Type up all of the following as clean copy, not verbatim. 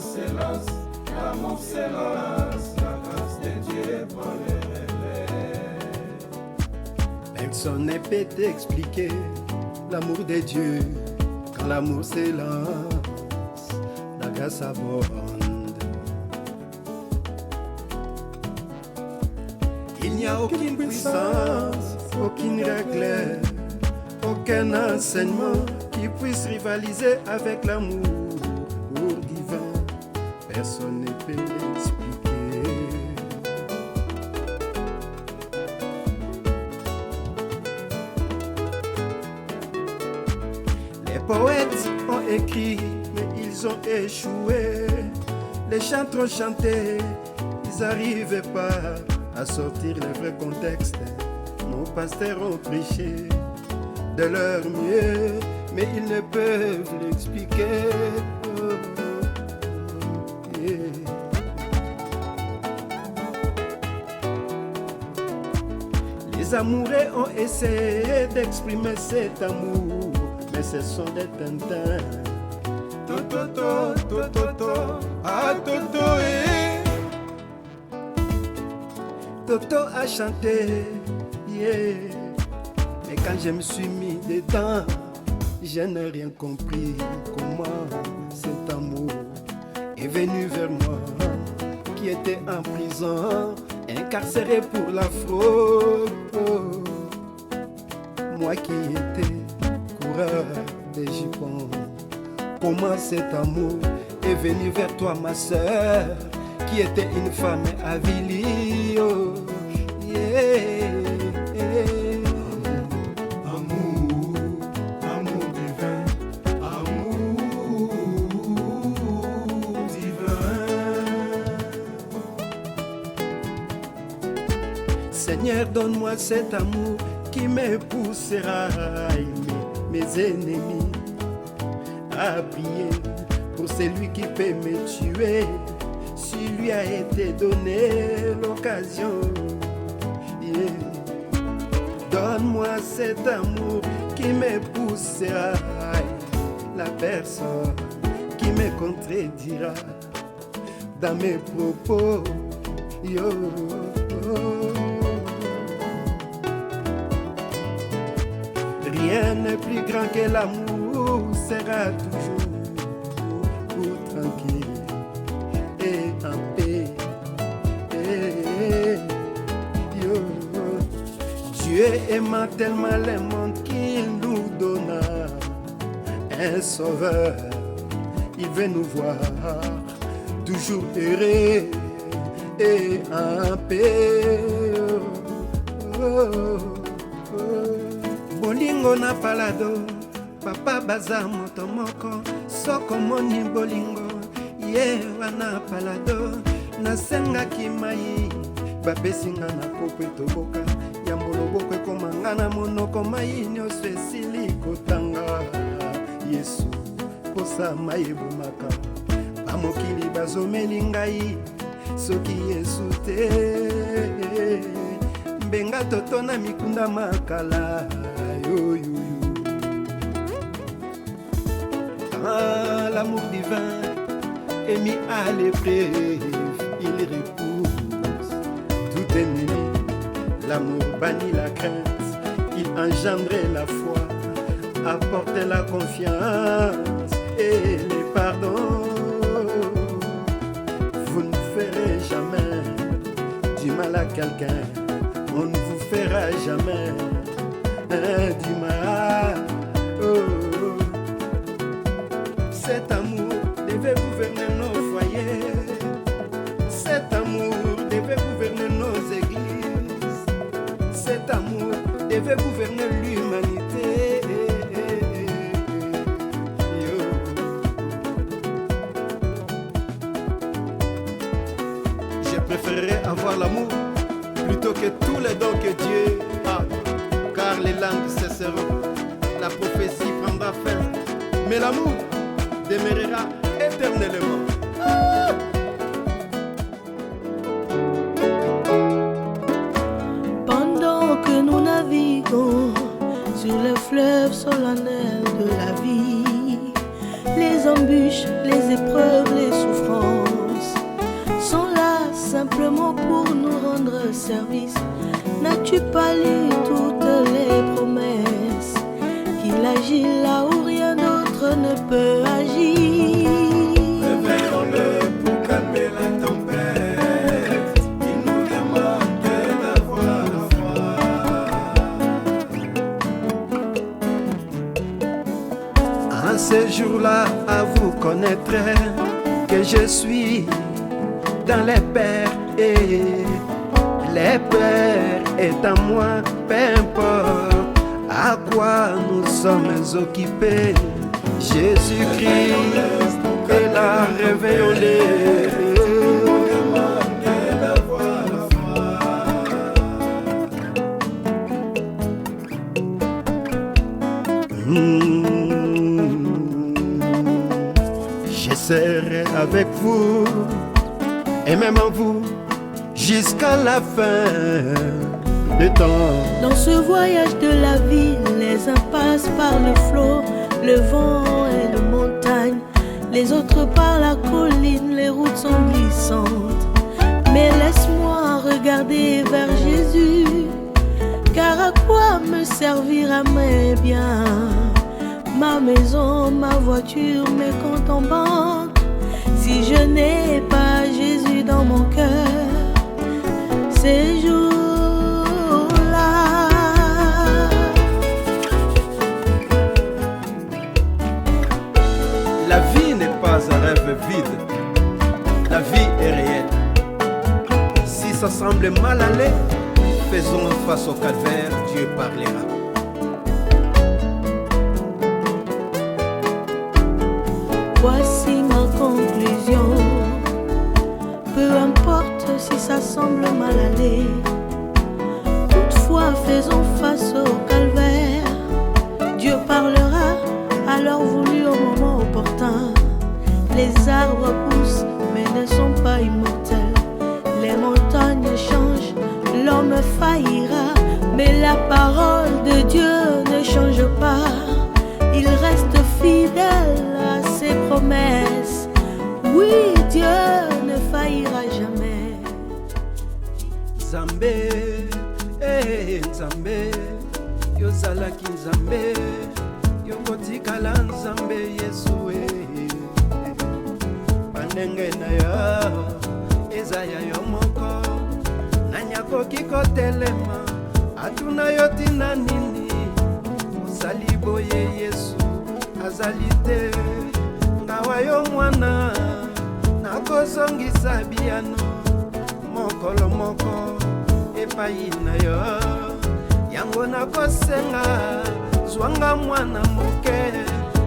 s'élance, l'amour s'élance, la grâce de Dieu prend le relais. Personne ne peut t'expliquer l'amour de Dieu. Quand l'amour s'élance, la grâce abonde. Il n'y a aucune puissance, aucune règle, aucun enseignement qui puisse rivaliser avec l'amour divin. Personne ne peut l'expliquer. Les poètes ont écrit, mais ils ont échoué. Les chanteurs chantaient, ils n'arrivaient pas à sortir le vrai contexte. Nos pasteurs ont prêché de leur mieux, mais ils ne peuvent l'expliquer. Les amoureux ont essayé d'exprimer cet amour, mais ce sont des tintins. Toto, toto, toto, ah toto, eh. Toto a chanté, yeah. Mais quand je me suis mis dedans, je n'ai rien compris. Comment cet amour est venu vers moi, qui était en prison, incarcéré pour la fraude. Moi qui étais coureur des jupons. Comment cet amour est venu vers toi, ma sœur, qui était une femme avilie. Oh, yeah. Amour, amour divin, amour divin. Seigneur, donne-moi cet amour qui me poussera à aimer mes ennemis, à prier pour celui qui peut me tuer, si lui a été donné l'occasion. Yeah. Donne-moi cet amour qui me poussera à aimer la personne qui me contredira dans mes propos. Yo. Rien n'est plus grand que l'amour, sera toujours tranquille et en paix. Yo. Dieu aima tellement le monde qu'il nous donna un sauveur. Il veut nous voir toujours heureux et en paix. Bolingo na palado, papa baza moto moko, soko moni bolingo, ye wana palado, nasengaki mai, bapesinga na kopo etoboka, yambolo boko ekomanga na monoko mai nyonso esili kotanga. Yesu, posa mai ebomaka, bamokili bazomeli ngai, soki Yesu te, mbenga toto na mikunda makala. Quand l'amour divin est mis à l'épreuve, il repousse tout ennemi. L'amour bannit la crainte, il engendrait la foi, apportait la confiance et le pardon. Vous ne ferez jamais du mal à quelqu'un, on ne vous fera jamais du mal. Oh, oh. Cet amour devait gouverner nos foyers. Cet amour devait gouverner nos églises. Cet amour devait gouverner l'humanité. Je préférerais avoir l'amour plutôt que tous les dons que Dieu a. Car les langues cesseront, la prophétie prendra fin, mais l'amour demeurera éternellement. Pendant que nous naviguons sur les fleuves solennels de la vie, Les embûches, les épreuves, les souffrances sont là simplement pour nous rendre service. N'as-tu pas lu toutes les promesses qu'il agit là où rien d'autre ne peut agir? Réveillons-le pour calmer la tempête. Il nous demande d'avoir la foi. En ces jours-là, vous connaîtrez que je suis dans les pères et les pères est en moi, peu importe à quoi nous sommes occupés. Jésus-Christ est là, réveillons-les. Je serai avec vous et même en vous jusqu'à la fin des temps. Dans ce voyage de la vie, les uns passent par le flot, le vent et les montagnes. Les autres par la colline, les routes sont glissantes. Mais laisse-moi regarder vers Jésus, car à quoi me servira mes biens, ma maison, ma voiture, mes comptes en banque, si je n'ai pas Jésus dans mon cœur? Ces jours-là, la vie n'est pas un rêve vide, la vie est réelle. Si ça semble mal aller, faisons face au calvaire, Dieu parlera. voici ma conclusion. Peu importe si ça semble mal aller, toutefois faisons face au calvaire. Dieu parlera à l'heure voulue au moment opportun. Les arbres poussent mais ne sont pas immortels. Les montagnes changent, l'homme faillira, mais la parole de Dieu ne change pas. Il reste fidèle à ses promesses. Oui, Dieu ne faillira jamais. Nzambe, Nzambe, yozalaki Nzambe, yokotikala Nzambe Yesu bandenge na yo eza ya yo moko, nani akoki kotelema atuna yo tina nini? Osali boye Yesu azali te, ngawa yo mwana nakozongisa biyano mokolo moko epai na yo, yango nakosenga zwanga mwana moke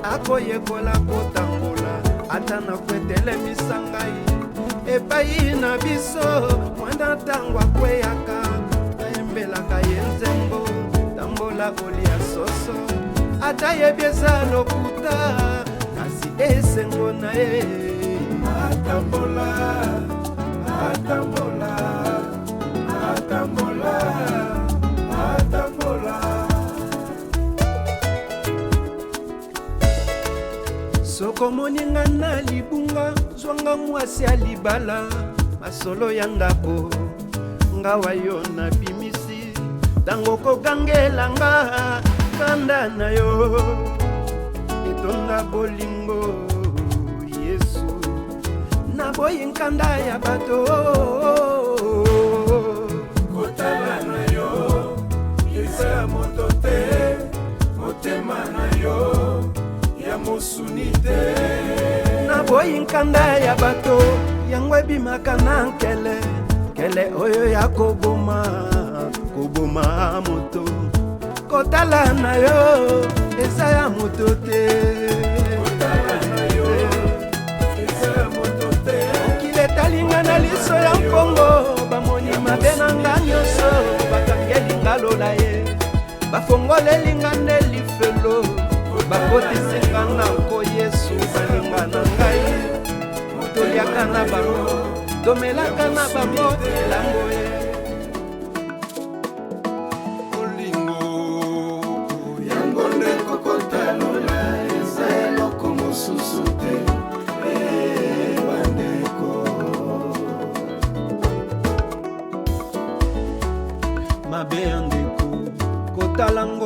akoyekola kotambola ata nakwetelemisa ngai epai na biso mwana ntango akweyaka ayembelaka ye nzembo tambola kolia soso ata yebi eza lokuta kasi esengo na ye atambola atambola atambola atambola. Soko moninga na libunga zwanga mwasi ya libala masolo ya ndako ngawa yo na bimisi tango kogangela nga kanda na yo etonda bolingo Yesu na boyi nkanda ya bato kotala na yo eza ya moto te, motema na yo ya mosuni te. na boyi nkanda ya bato yango ebimaka na nkele kele oyo ya koboma koboma moto. Kotala na yo eza ya moto te, Kotala na yo eza ya moto te. okile talinga na liso ya mpongo bamoni mabe na nga nyonso bakangeli nga lola ye bafongolelinga nde lifelo bakotisinga nako Yesu balinga na ngai toliaka na bango tomelaka na bango elango ye Olingo yango nde kokotalola eza eloko mosusu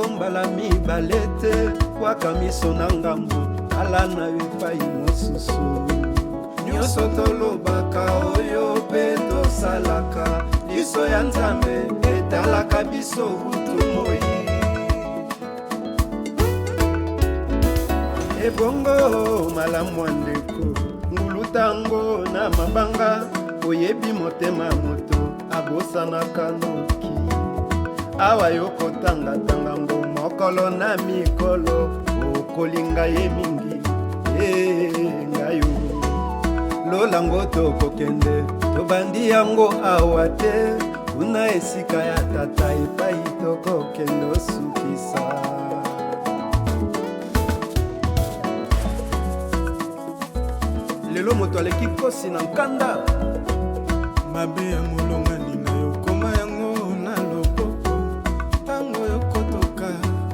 mbala mibale te kwaka miso na ngambo ala na yo epai mosusu nyonso tolobaka oyo mpe tosalaka liso ya nzambe etalaka biso butu moi ebongo malamu ya ndeko ngulutango na mabanga oyebi motema moto abosanaka noki awa yo kotangatanga ngo mokolo na mikolo okolinga ye mingi ngayo lolango tokokende tobandi yango awa te kuna esika ya tata epai tokokende osukisa lelo moto aleki kosi na nkanda mabe ya molongani na yo koma yango na loboko ntango yokotoka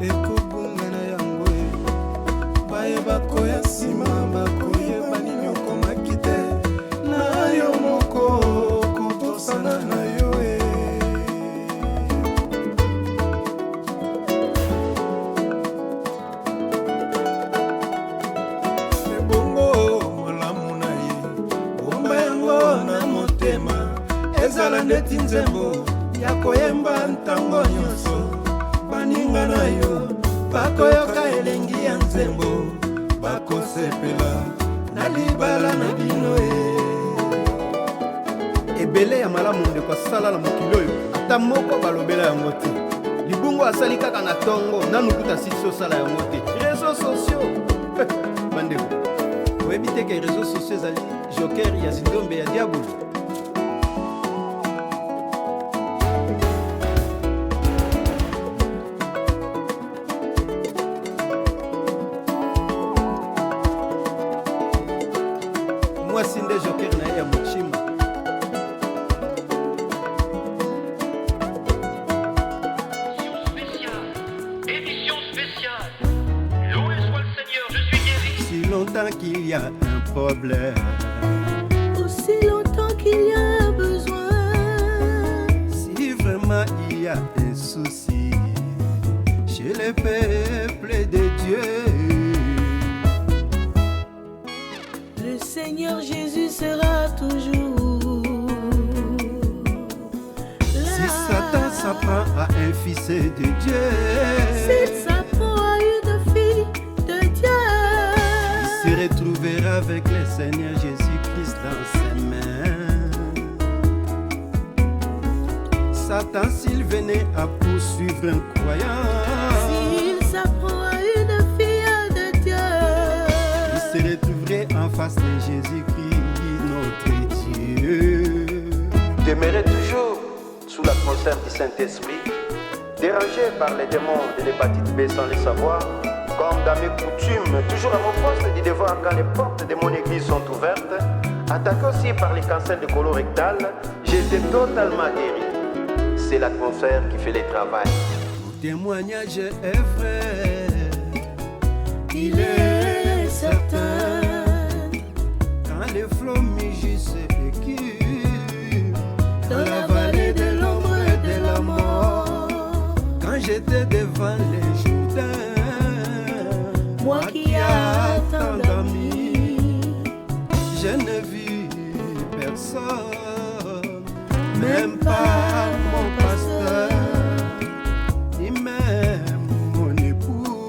ekobunga na yango bayebako ya nsima bakoyeba nini okomaki te na yo moko kobosana na yo ezala neti nzembo ya koyemba ntango nyonso baninga na yo bakoyoka elengi ya nzembo bakosepela na libala na bino ebele ya malamu ndeko asala na mokili oyo ata moko balobela yango te libungu asali kaka na ntongo nanu kuta sisi osala yango te réseaux sociaux bandeko oyebi te ke réseaux sociaux ezali joker ya zindombe ya diabolo mwasi nde joker na ye ya mochima édition spéciale. Loué soit le Seigneur, je suis guéri. si longtemps qu'il y a un problème Aussi longtemps qu'il y a un besoin, si vraiment il y a un souci chez le peuple de Dieu le Seigneur Jésus sera toujours là. si Satan s'apprend à un fils de Dieu S'il s'apprend à une fille de Dieu, il se retrouvera avec le Seigneur Jésus-Christ dans ses mains. Satan, s'il venait à poursuivre un croyant, s'il s'apprend à une fille de Dieu, il se retrouverait en face de Jésus-Christ, notre Dieu. Demeurez toujours sous l'atmosphère du Saint-Esprit, dérangé par les démons de l'hépatite B sans le savoir, comme dans mes coutumes, toujours à mon poste du devoir quand les portes de mon église sont ouvertes, attaqué aussi par les cancers de colorectal, j'étais totalement guéri. C'est l'atmosphère qui fait le travail. Mon témoignage est vrai, il est certain. quand les flots mugissent et qui Dans la vallée de l'ombre et de la mort, quand j'étais devant les Jourdains, moi qui a tant d'amis, je ne vis personne, même pas mon pasteur, ni même mon époux.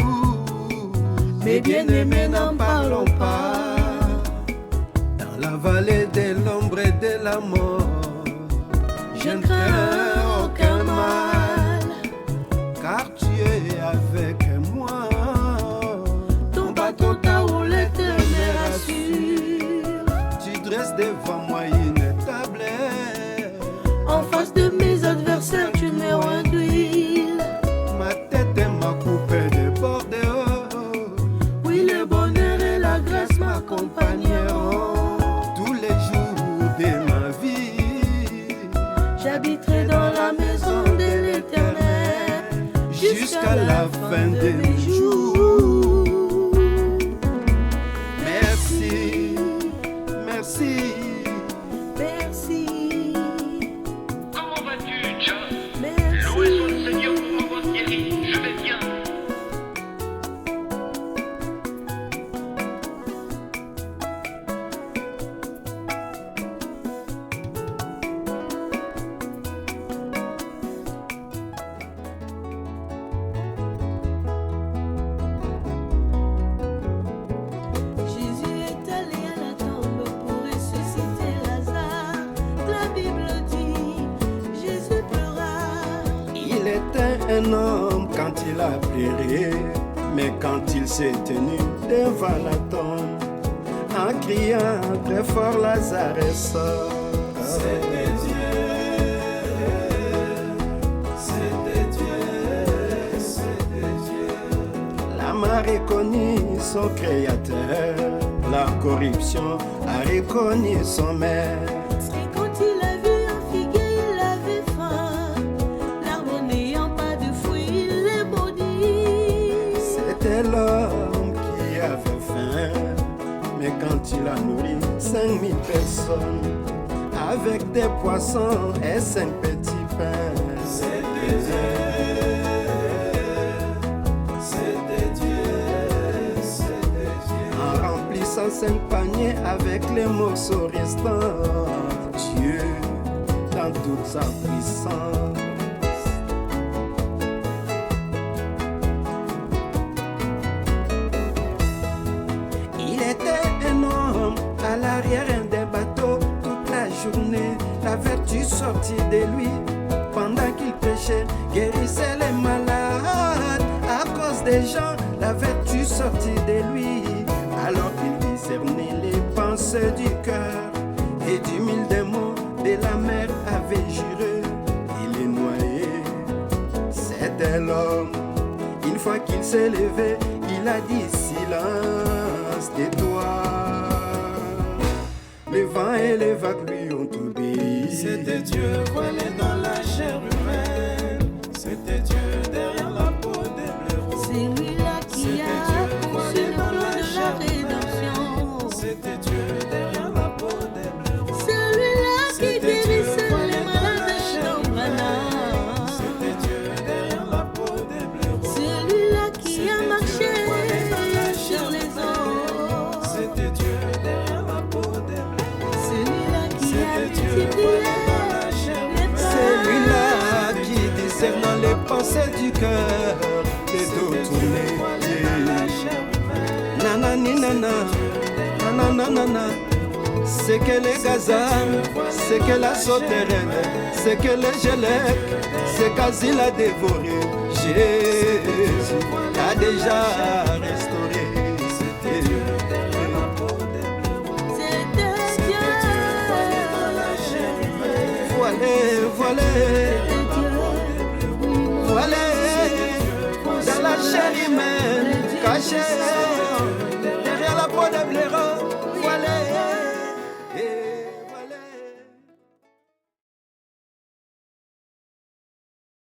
mes bien-aimés n'en parlons pas. Dans la vallée de l'ombre et de la mort, Je ne crains aucun mal, car tu es avec moi. ton bâton, ta houlette me rassure. Tu dresses devant moi une table, En face de mes adversaires, tu me rends d'huile. ma tête et ma coupe débordent. Oui, le bonheur et la grâce m'accompagneront. Tous les jours de ma vie, J'habiterai dans la maison de l'Éternel jusqu'à la fin de mes jours. Merci, merci. Merci, Comment vas-tu, John? merci. Loué soit le Seigneur pour m'avoir guéri. Je vais bien. un homme quand il a pleuré, mais quand il s'est tenu devant la tombe, en criant très fort, Lazare sort. C'était Dieu, c'était Dieu, c'était Dieu. L'âme a reconnu son créateur, la corruption a reconnu son maître. Et quand il a vu un figuier, il avait faim. L'arbre n'ayant pas de fruits, il est maudit. C'était l'homme qui avait faim, mais quand il a nourri 5000 personnes, avec des poissons et 5 petits pains. C'était Dieu, c'était Dieu, c'était Dieu. En remplissant 5 paniers avec les morceaux restants, Dieu dans toute sa puissance. Il était un homme à l'arrière des bateaux toute la journée. La vertu sortit de lui pendant qu'il prêchait, guérissait les malades. À cause des gens, la vertu sortit de lui. Alors qu'il discernait les pensées du cœur et du mille des mots de la mer avait juré. Il est noyé, c'était l'homme. Une fois qu'il s'est levé, il a dit silence, tais-toi. Le vent et les vagues lui ont obéi. C'était Dieu voilé dans la chair humaine. C'était Dieu derrière la peau des blaireaux. C'est lui-là qui a conçu le plan de la rédemption. C'était Dieu derrière la peau des blaireaux. C'est lui-là qui guérissait les malades dans Brana. C'était Dieu derrière la peau des blaireaux. C'est lui-là qui a marché sur les eaux. C'était Dieu derrière la peau des blaireaux. C'est lui-là qui a multiplié les C'est lui-là qui discerne les pensées du cœur, les dos tournés. Nanani nana, nanana, c'est que les gazans, c'est que la sauterelle, c'est que les gélèques, c'est qu'Azil a dévoré. Jésus a déjà restauré. C'était Dieu. Voilà, dans la chair humaine, caché